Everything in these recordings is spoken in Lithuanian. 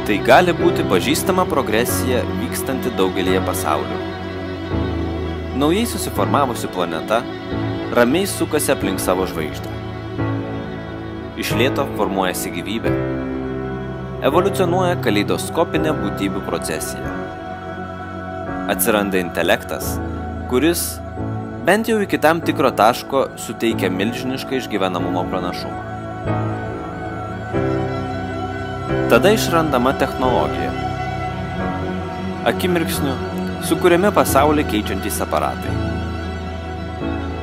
Tai gali būti pažįstama progresija vykstanti daugelėje pasaulių. Naujai susiformavusi planeta ramiai sukasi aplink savo žvaigždę. Iš lėto formuojasi gyvybė. Evoliucionuoja kaleidoskopinė būtybių procesija. Atsiranda intelektas, kuris bent jau iki tam tikro taško suteikia milžinišką išgyvenamumo pranašumą. Tada išrandama technologija. Akimirksniu sukuriami pasaulį keičiantys aparatai.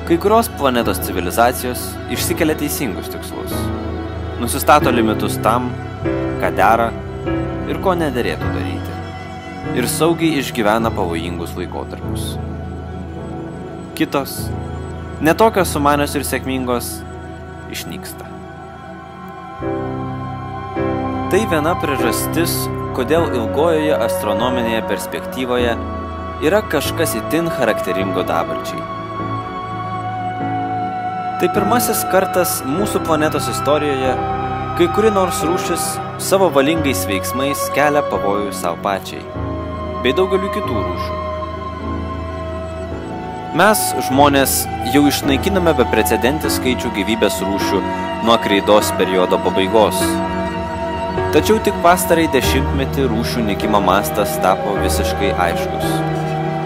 Kai kurios planetos civilizacijos išsikelia teisingus tikslus, nusistato limitus tam, ką dera ir ko nederėtų daryti, ir saugiai išgyvena pavojingus laikotarpius. Kitos, netokios sumanios ir sėkmingos, išnyksta. Tai viena priežastis, kodėl ilgojoje astronominėje perspektyvoje yra kažkas itin charakteringo dabarčiai. Tai pirmasis kartas mūsų planetos istorijoje, kai kuri nors rūšis savo valingais veiksmais kelia pavojų savo pačiai, bei daugeliu kitų rūšių. Mes, žmonės, jau išnaikiname beprecedentį skaičių gyvybės rūšių nuo kreidos periodo pabaigos. Tačiau tik pastarai dešimtmetį rūšių nykimo mastas tapo visiškai aiškus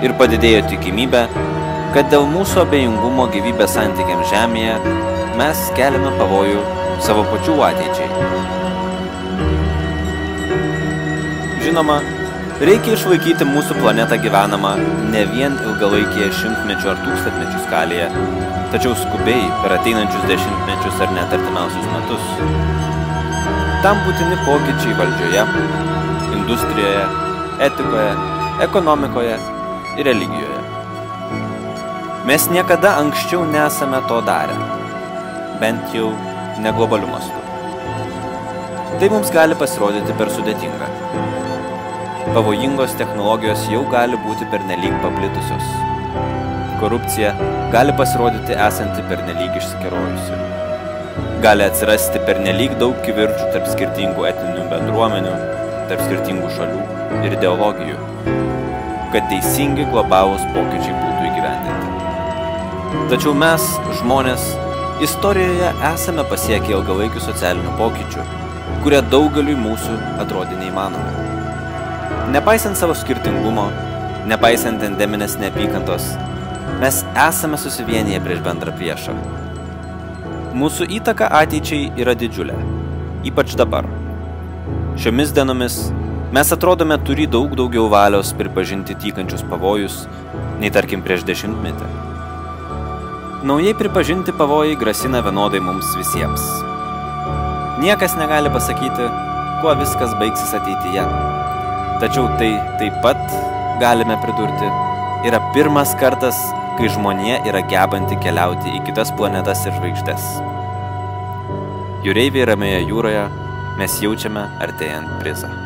ir padidėjo tikimybė, kad dėl mūsų abejingumo gyvybės santykiams Žemėje mes keliame pavojų savo pačių ateičiai. Žinoma, reikia išlaikyti mūsų planetą gyvenamą ne vien ilgalaikėje šimtmečių ar tūkstantmečių skalėje, tačiau skubiai per ateinančius dešimtmečius ar net artimiausius metus. Tam būtini pokyčiai valdžioje, industrijoje, etikoje, ekonomikoje ir religijoje. Mes niekada anksčiau nesame to darę, bent jau ne globaliu mastu. Tai mums gali pasirodyti per sudėtinga. Pavojingos technologijos jau gali būti pernelyg paplitusios. Korupcija gali pasirodyti esanti pernelyg išsikerojusi. Gali atsirasti pernelyg daug kivirčų tarp skirtingų etninių bendruomenių, tarp skirtingų šalių ir ideologijų, kad teisingi globalūs pokyčiai būtų įgyvendinti. Tačiau mes, žmonės, istorijoje esame pasiekę ilgalaikių socialinių pokyčių, kurie daugeliui mūsų atrodė neįmanomi. Nepaisant savo skirtingumo, nepaisant endeminės neapykantos, mes esame susivienyje prieš bendrą priešą. Mūsų įtaka ateičiai yra didžiulė, ypač dabar. Šiomis dienomis mes atrodome turi daug daugiau valios pripažinti tykančius pavojus, nei tarkim prieš dešimtmetį. Naujai pripažinti pavojai grasina vienodai mums visiems. Niekas negali pasakyti, kuo viskas baigsis ateityje. Tačiau tai taip pat, galime pridurti, yra pirmas kartas, kai žmonija yra gebanti keliauti į kitas planetas ir žvaigždes. Jūreiviai ramioje jūroje mes jaučiame artėjant prizą.